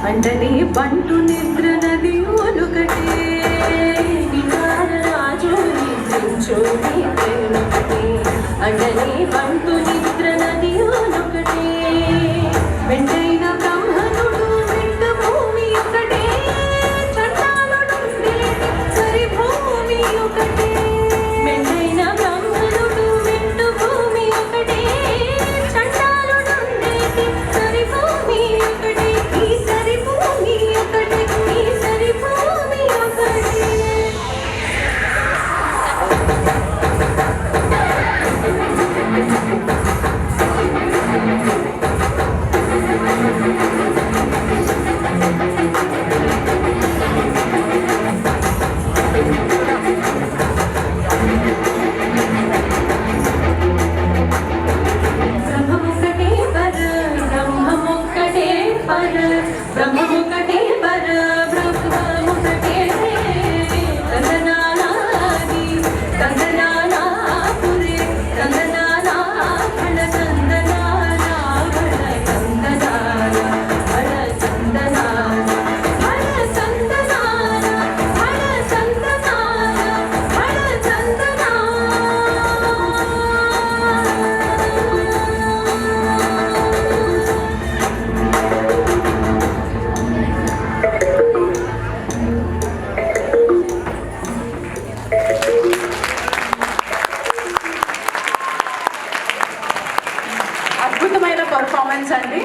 అంటనే బంటు నిద్ర నది ఒలుకటే రాజు నిద్రించోని ప్రేమకటే అంటనే బంటు నిద్ర నది ఒలుకటే వెంటైన బ్రహ్మనుడు వెంట భూమి ఒకటే చట్టాలుండే సరి భూమి ఒకటే వెంటైన బ్రహ్మనుడు వెంట భూమి ఒకటే చట్టాలుండే సరి భూమి ఒకటే ఈ సరి భూమి ఒకటే ఈ సరి భూమి ఒకటే బ్రహ్మముకటే పర బ్రహ్మముకటే కందనానాది కందనానాపురే కందనానా బళ కందనానా బళ కందనానా బళ కందనానా బళ కందనానా బళ కందనానా బళ కందనానా అద్భుతమైన పర్ఫార్మెన్స్ అండి.